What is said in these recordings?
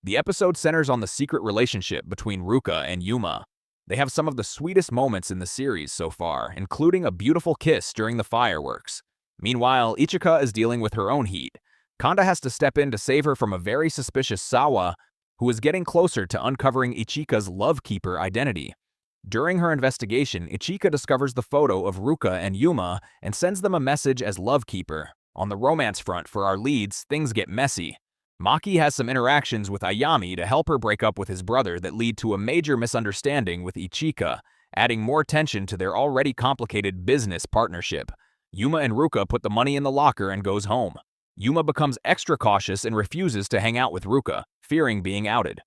The episode centers on the secret relationship between Ruka and Yuma. They have some of the sweetest moments in the series so far, including a beautiful kiss during the fireworks. Meanwhile, Ichica is dealing with her own heat. Kanda has to step in to save her from a very suspicious Sawa, who is getting closer to uncovering Ichika's Lovekeeper identity. During her investigation, Ichica discovers the photo of Ruka and Yuma and sends them a message as Lovekeeper. On the romance front for our leads, things get messy. Maki has some interactions with Ayami to help her break up with his brother that lead to a major misunderstanding with Ichica, adding more tension to their already complicated business partnership. Yuma and Ruka put the money in the locker and goes home. Yuma becomes extra cautious and refuses to hang out with Ruka, fearing being outed.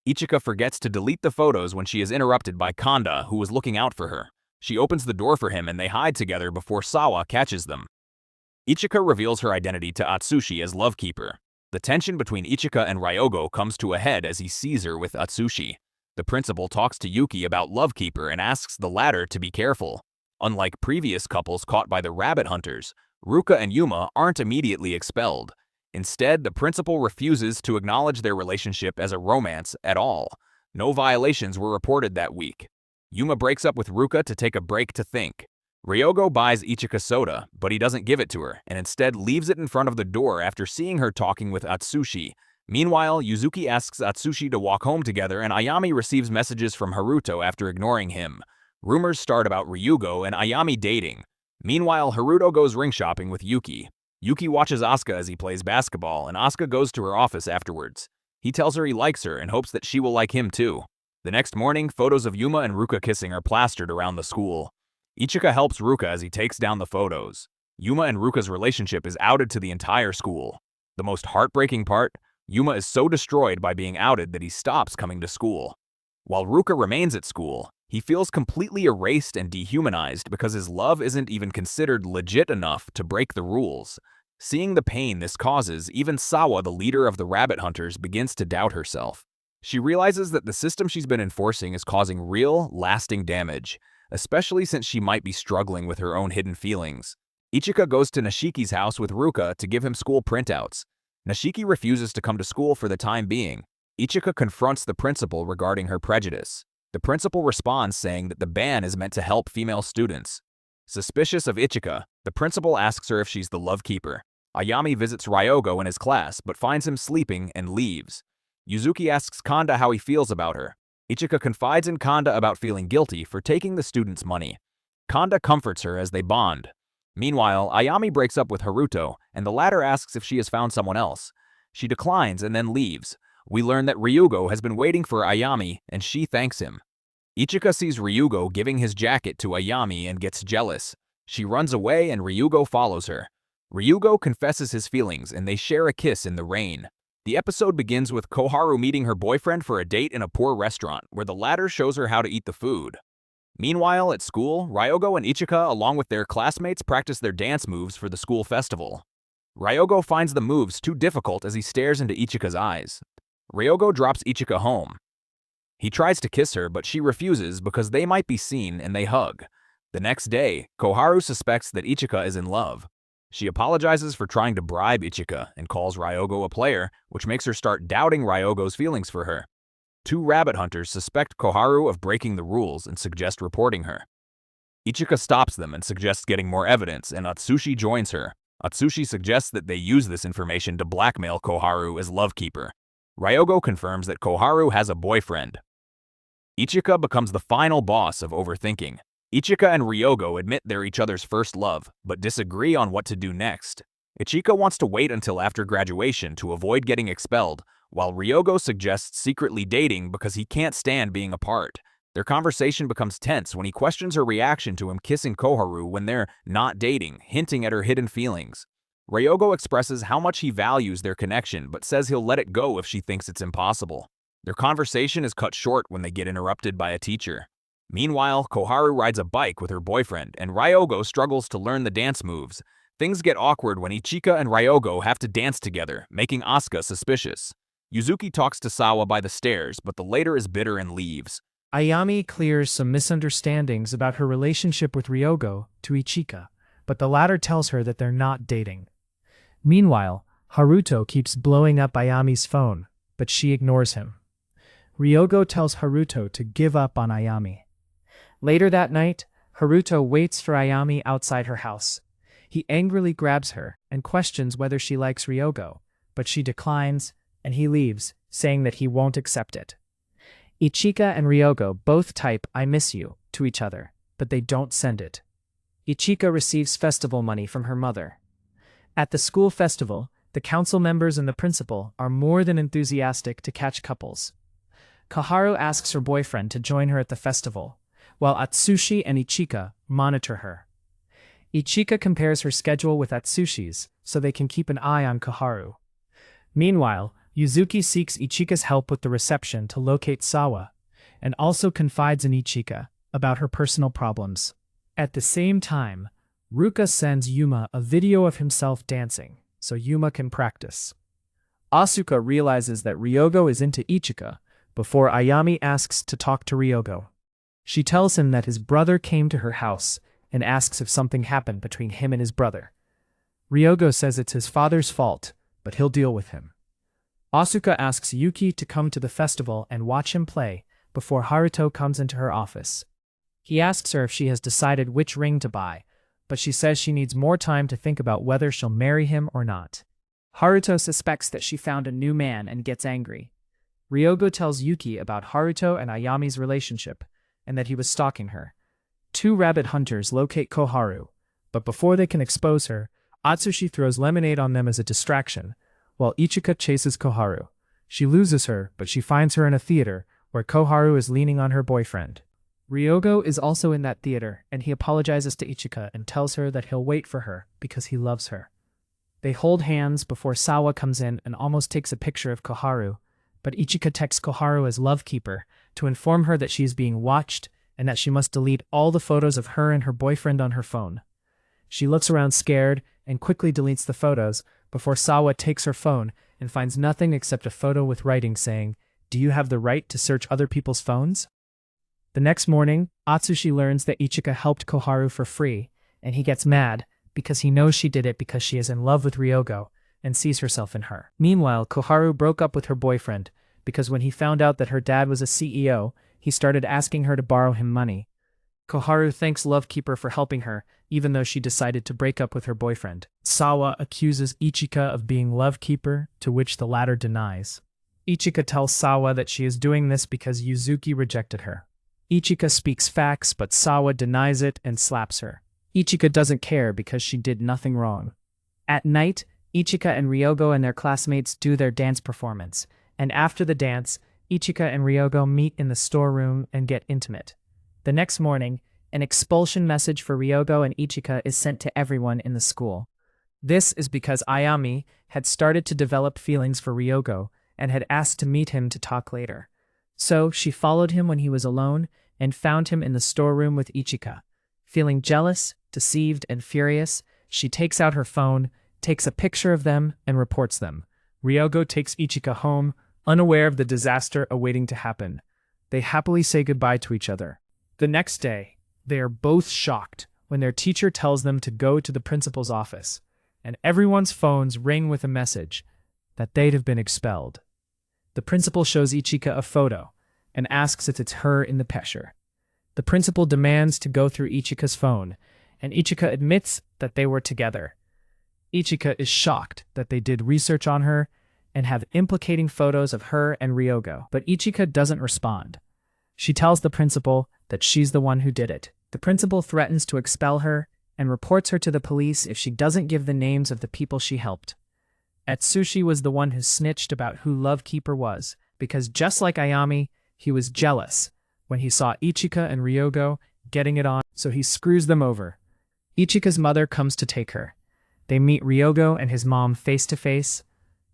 Ichica forgets to delete the photos when she is interrupted by Kanda, who was looking out for her. She opens the door for him and they hide together before Sawa catches them. Ichica reveals her identity to Atsushi as Lovekeeper. The tension between Ichica and Ryogo comes to a head as he sees her with Atsushi. The principal talks to Yuki about Lovekeeper and asks the latter to be careful. Unlike previous couples caught by the rabbit hunters, Ruka and Yuma aren't immediately expelled. Instead, the principal refuses to acknowledge their relationship as a romance at all. No violations were reported that week. Yuma breaks up with Ruka to take a break to think. Ryogo buys Ichika soda, but he doesn't give it to her, and instead leaves it in front of the door after seeing her talking with Atsushi. Meanwhile, Yuzuki asks Atsushi to walk home together, and Ayami receives messages from Haruto after ignoring him. Rumors start about Ryogo and Ayami dating. Meanwhile, Haruto goes ring shopping with Yuki. Yuki watches Asuka as he plays basketball, and Asuka goes to her office afterwards. He tells her he likes her and hopes that she will like him too. The next morning, photos of Yuma and Ruka kissing are plastered around the school. Ichika helps Ruka as he takes down the photos. Yuma and Ruka's relationship is outed to the entire school. The most heartbreaking part, Yuma is so destroyed by being outed that he stops coming to school. While Ruka remains at school, he feels completely erased and dehumanized because his love isn't even considered legit enough to break the rules. Seeing the pain this causes, even Sawa, the leader of the rabbit hunters, begins to doubt herself. She realizes that the system she's been enforcing is causing real, lasting damage, especially since she might be struggling with her own hidden feelings. Ichika goes to Nishiki's house with Ruka to give him school printouts. Nishiki refuses to come to school for the time being. Ichika confronts the principal regarding her prejudice. The principal responds saying that the ban is meant to help female students. Suspicious of Ichika, the principal asks her if she's the Lovekeeper. Ayami visits Ryogo in his class but finds him sleeping and leaves. Yuzuki asks Kanda how he feels about her. Ichika confides in Kanda about feeling guilty for taking the students' money. Kanda comforts her as they bond. Meanwhile, Ayami breaks up with Haruto, and the latter asks if she has found someone else. She declines and then leaves. We learn that Ryogo has been waiting for Ayami, and she thanks him. Ichika sees Ryogo giving his jacket to Ayami and gets jealous. She runs away and Ryogo follows her. Ryogo confesses his feelings and they share a kiss in the rain. The episode begins with Koharu meeting her boyfriend for a date in a poor restaurant, where the latter shows her how to eat the food. Meanwhile, at school, Ryogo and Ichika, along with their classmates, practice their dance moves for the school festival. Ryogo finds the moves too difficult as he stares into Ichika's eyes. Ryogo drops Ichika home. He tries to kiss her, but she refuses because they might be seen and they hug. The next day, Koharu suspects that Ichika is in love. She apologizes for trying to bribe Ichika and calls Ryogo a player, which makes her start doubting Ryogo's feelings for her. Two rabbit hunters suspect Koharu of breaking the rules and suggest reporting her. Ichika stops them and suggests getting more evidence, and Atsushi joins her. Atsushi suggests that they use this information to blackmail Koharu as Lovekeeper. Ryogo confirms that Koharu has a boyfriend. Ichika becomes the final boss of overthinking. Ichika and Ryogo admit they're each other's first love, but disagree on what to do next. Ichika wants to wait until after graduation to avoid getting expelled, while Ryogo suggests secretly dating because he can't stand being apart. Their conversation becomes tense when he questions her reaction to him kissing Koharu when they're not dating, hinting at her hidden feelings. Ryogo expresses how much he values their connection, but says he'll let it go if she thinks it's impossible. Their conversation is cut short when they get interrupted by a teacher. Meanwhile, Koharu rides a bike with her boyfriend, and Ryogo struggles to learn the dance moves. Things get awkward when Ichika and Ryogo have to dance together, making Asuka suspicious. Yuzuki talks to Sawa by the stairs, but the latter is bitter and leaves. Ayami clears some misunderstandings about her relationship with Ryogo to Ichika, but the latter tells her that they're not dating. Meanwhile, Haruto keeps blowing up Ayami's phone, but she ignores him. Ryogo tells Haruto to give up on Ayami. Later that night, Haruto waits for Ayami outside her house. He angrily grabs her and questions whether she likes Ryogo, but she declines, and he leaves, saying that he won't accept it. Ichica and Ryogo both type "I miss you" to each other, but they don't send it. Ichica receives festival money from her mother. At the school festival, the council members and the principal are more than enthusiastic to catch couples. Koharu asks her boyfriend to join her at the festival, while Atsushi and Ichica monitor her. Ichica compares her schedule with Atsushi's so they can keep an eye on Koharu. Meanwhile, Yuzuki seeks Ichika's help with the reception to locate Sawa, and also confides in Ichica about her personal problems. At the same time, Ruka sends Yuma a video of himself dancing, so Yuma can practice. Asuka realizes that Ryogo is into Ichica before Ayami asks to talk to Ryogo. She tells him that his brother came to her house and asks if something happened between him and his brother. Ryogo says it's his father's fault, but he'll deal with him. Asuka asks Yuki to come to the festival and watch him play before Haruto comes into her office. He asks her if she has decided which ring to buy, but she says she needs more time to think about whether she'll marry him or not. Haruto suspects that she found a new man and gets angry. Ryogo tells Yuki about Haruto and Ayami's relationship, and that he was stalking her. Two rabbit hunters locate Koharu, but before they can expose her, Atsushi throws lemonade on them as a distraction, while Ichica chases Koharu. She loses her, but she finds her in a theater, where Koharu is leaning on her boyfriend. Ryogo is also in that theater, and he apologizes to Ichica and tells her that he'll wait for her because he loves her. They hold hands before Sawa comes in and almost takes a picture of Koharu, but Ichica texts Koharu as Lovekeeper to inform her that she is being watched and that she must delete all the photos of her and her boyfriend on her phone. She looks around scared and quickly deletes the photos before Sawa takes her phone and finds nothing except a photo with writing saying, "Do you have the right to search other people's phones?" The next morning, Atsushi learns that Ichica helped Koharu for free, and he gets mad because he knows she did it because she is in love with Ryogo and sees herself in her. Meanwhile, Koharu broke up with her boyfriend because when he found out that her dad was a CEO, he started asking her to borrow him money. Koharu thanks Lovekeeper for helping her, even though she decided to break up with her boyfriend. Sawa accuses Ichica of being Lovekeeper, to which the latter denies. Ichica tells Sawa that she is doing this because Yuzuki rejected her. Ichica speaks facts, but Sawa denies it and slaps her. Ichica doesn't care because she did nothing wrong. At night, Ichica and Ryogo and their classmates do their dance performance, and after the dance, Ichica and Ryogo meet in the storeroom and get intimate. The next morning, an expulsion message for Ryogo and Ichica is sent to everyone in the school. This is because Ayami had started to develop feelings for Ryogo and had asked to meet him to talk later. So she followed him when he was alone and found him in the storeroom with Ichica. Feeling jealous, deceived, and furious, she takes out her phone, takes a picture of them, and reports them. Ryogo takes Ichica home, unaware of the disaster awaiting to happen. They happily say goodbye to each other. The next day, they are both shocked when their teacher tells them to go to the principal's office, and everyone's phones ring with a message that they'd have been expelled. The principal shows Ichica a photo and asks if it's her in the picture. The principal demands to go through Ichika's phone, and Ichica admits that they were together. Ichica is shocked that they did research on her and have implicating photos of her and Ryogo, but Ichica doesn't respond. She tells the principal that she's the one who did it. The principal threatens to expel her and reports her to the police if she doesn't give the names of the people she helped. Atsushi was the one who snitched about who Lovekeeper was, because just like Ayami, he was jealous when he saw Ichica and Ryogo getting it on, so he screws them over. Ichika's mother comes to take her. They meet Ryogo and his mom face to face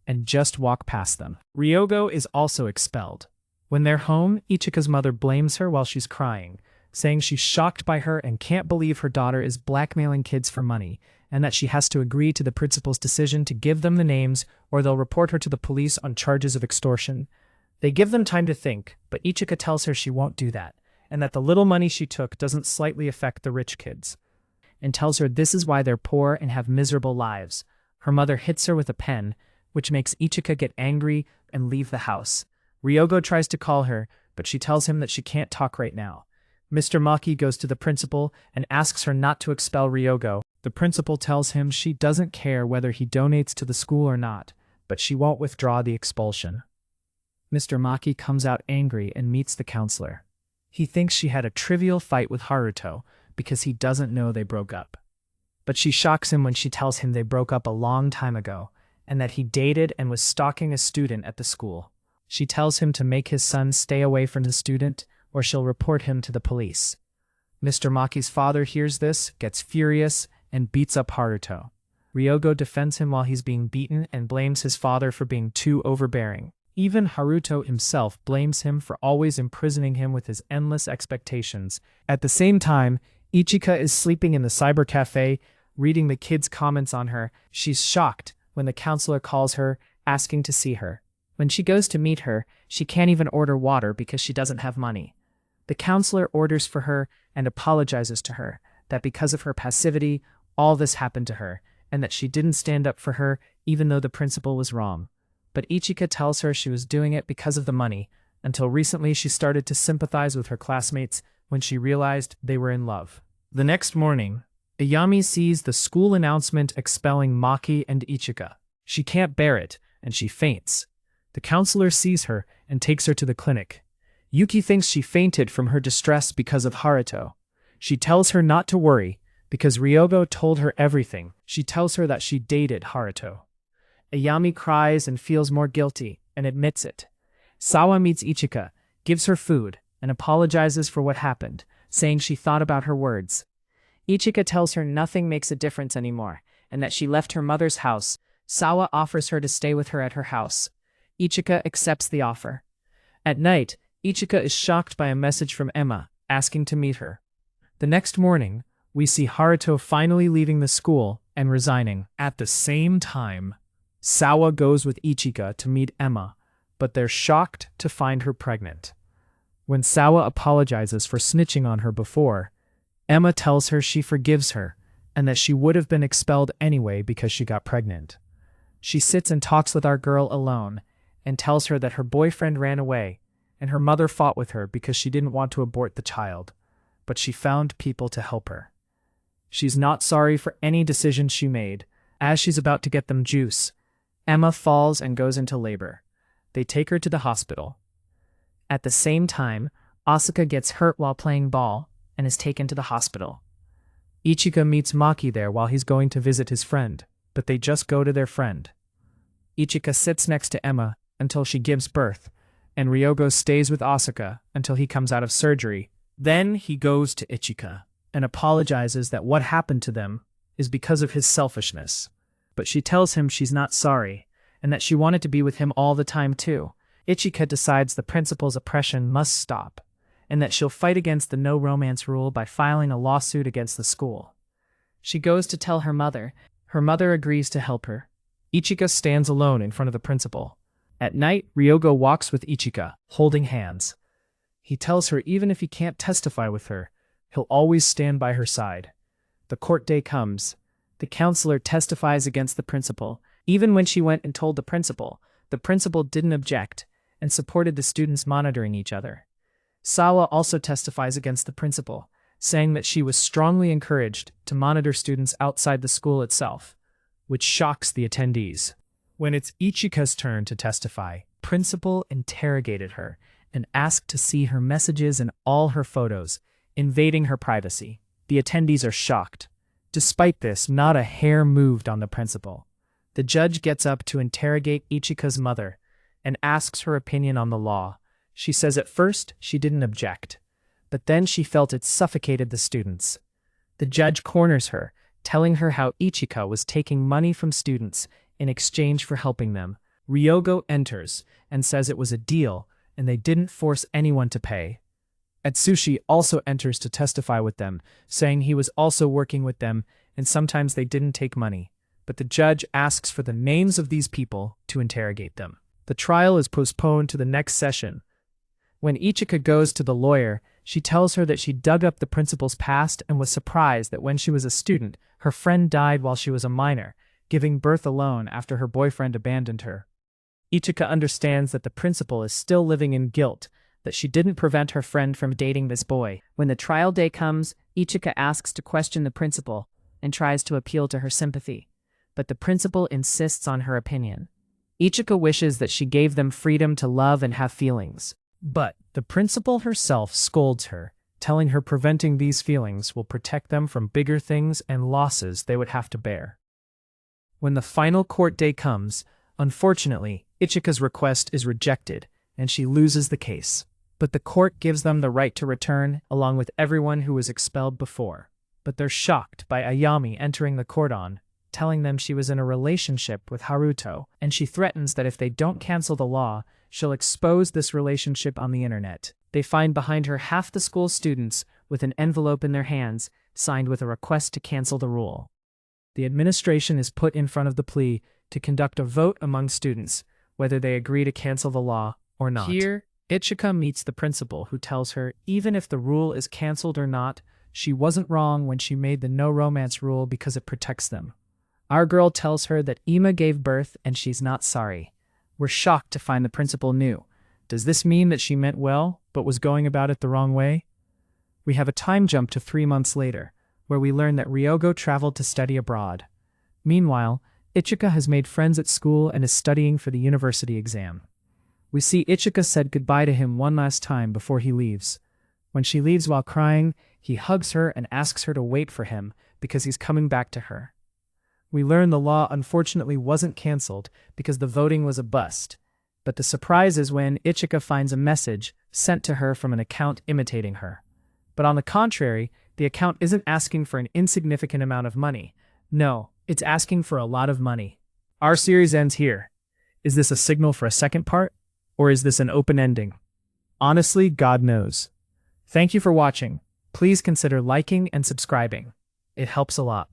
and just walk past them. Ryogo is also expelled. When they're home, Ichika's mother blames her while she's crying, saying she's shocked by her and can't believe her daughter is blackmailing kids for money, and that she has to agree to the principal's decision to give them the names or they'll report her to the police on charges of extortion. They give them time to think, but Ichica tells her she won't do that, and that the little money she took doesn't slightly affect the rich kids, and tells her this is why they're poor and have miserable lives. Her mother hits her with a pen, which makes Ichica get angry and leave the house. Ryogo tries to call her, but she tells him that she can't talk right now. Mr. Maki goes to the principal and asks her not to expel Ryogo. The principal tells him she doesn't care whether he donates to the school or not, but she won't withdraw the expulsion. Mr. Maki comes out angry and meets the counselor. He thinks she had a trivial fight with Haruto because he doesn't know they broke up. But she shocks him when she tells him they broke up a long time ago and that he dated and was stalking a student at the school. She tells him to make his son stay away from the student or she'll report him to the police. Mr. Maki's father hears this, gets furious, and beats up Haruto. Ryogo defends him while he's being beaten and blames his father for being too overbearing. Even Haruto himself blames him for always imprisoning him with his endless expectations. At the same time, Ichica is sleeping in the cyber cafe, reading the kids' comments on her. She's shocked when the counselor calls her, asking to see her. When she goes to meet her, she can't even order water because she doesn't have money. The counselor orders for her and apologizes to her that because of her passivity, all this happened to her, and that she didn't stand up for her even though the principal was wrong. But Ichica tells her she was doing it because of the money. Until recently, she started to sympathize with her classmates when she realized they were in love. The next morning, Ayami sees the school announcement expelling Maki and Ichica. She can't bear it, and she faints. The counselor sees her and takes her to the clinic. Yuki thinks she fainted from her distress because of Haruto. She tells her not to worry, because Ryogo told her everything. She tells her that she dated Haruto. Ayami cries and feels more guilty, and admits it. Sawa meets Ichica, gives her food, and apologizes for what happened, saying she thought about her words. Ichica tells her nothing makes a difference anymore, and that she left her mother's house. Sawa offers her to stay with her at her house. Ichica accepts the offer. At night, Ichica is shocked by a message from Emma, asking to meet her. The next morning, we see Haruto finally leaving the school and resigning. At the same time, Sawa goes with Ichica to meet Emma, but they're shocked to find her pregnant. When Sawa apologizes for snitching on her before, Emma tells her she forgives her and that she would have been expelled anyway because she got pregnant. She sits and talks with our girl alone and tells her that her boyfriend ran away and her mother fought with her because she didn't want to abort the child, but she found people to help her. She's not sorry for any decision she made. As she's about to get them juice, Emma falls and goes into labor. They take her to the hospital. At the same time, Asuka gets hurt while playing ball and is taken to the hospital. Ichica meets Maki there while he's going to visit his friend, but they just go to their friend. Ichica sits next to Emma until she gives birth, and Ryogo stays with Asuka until he comes out of surgery. Then he goes to Ichica and apologizes that what happened to them is because of his selfishness. But she tells him she's not sorry, and that she wanted to be with him all the time too. Ichica decides the principal's oppression must stop, and that she'll fight against the no romance rule by filing a lawsuit against the school. She goes to tell her mother. Her mother agrees to help her. Ichica stands alone in front of the principal. At night, Ryogo walks with Ichica, holding hands. He tells her even if he can't testify with her, he'll always stand by her side. The court day comes. The counselor testifies against the principal. Even when she went and told the principal didn't object and supported the students monitoring each other. Sawa also testifies against the principal, saying that she was strongly encouraged to monitor students outside the school itself, which shocks the attendees. When it's Ichika's turn to testify, principal interrogated her and asked to see her messages and all her photos, invading her privacy. The attendees are shocked. Despite this, not a hair moved on the principal. The judge gets up to interrogate Ichika's mother and asks her opinion on the law. She says at first she didn't object, but then she felt it suffocated the students. The judge corners her, telling her how Ichica was taking money from students in exchange for helping them. Ryogo enters and says it was a deal and they didn't force anyone to pay. Atsushi also enters to testify with them, saying he was also working with them and sometimes they didn't take money, but the judge asks for the names of these people to interrogate them. The trial is postponed to the next session. When Ichica goes to the lawyer, she tells her that she dug up the principal's past and was surprised that when she was a student, her friend died while she was a minor, giving birth alone after her boyfriend abandoned her. Ichica understands that the principal is still living in guilt, that she didn't prevent her friend from dating this boy. When the trial day comes, Ichica asks to question the principal and tries to appeal to her sympathy, but the principal insists on her opinion. Ichica wishes that she gave them freedom to love and have feelings. But the principal herself scolds her, telling her preventing these feelings will protect them from bigger things and losses they would have to bear. When the final court day comes, unfortunately, Ichica's request is rejected, and she loses the case. But the court gives them the right to return, along with everyone who was expelled before. But they're shocked by Ayami entering the cordon, telling them she was in a relationship with Haruto, and she threatens that if they don't cancel the law, she'll expose this relationship on the internet. They find behind her half the school students with an envelope in their hands, signed with a request to cancel the rule. The administration is put in front of the plea to conduct a vote among students, whether they agree to cancel the law or not. Here, Ichica meets the principal, who tells her even if the rule is cancelled or not, she wasn't wrong when she made the no romance rule because it protects them. Our girl tells her that Ima gave birth and she's not sorry. We're shocked to find the principal knew. Does this mean that she meant well, but was going about it the wrong way? We have a time jump to 3 months later, where we learn that Ryogo traveled to study abroad. Meanwhile, Ichica has made friends at school and is studying for the university exam. We see Ichica said goodbye to him one last time before he leaves. When she leaves while crying, he hugs her and asks her to wait for him because he's coming back to her. We learn the law unfortunately wasn't cancelled because the voting was a bust, but the surprise is when Ichica finds a message sent to her from an account imitating her. But on the contrary, the account isn't asking for an insignificant amount of money. No, it's asking for a lot of money. Our series ends here. Is this a signal for a second part? Or is this an open ending? Honestly, God knows. Thank you for watching. Please consider liking and subscribing. It helps a lot.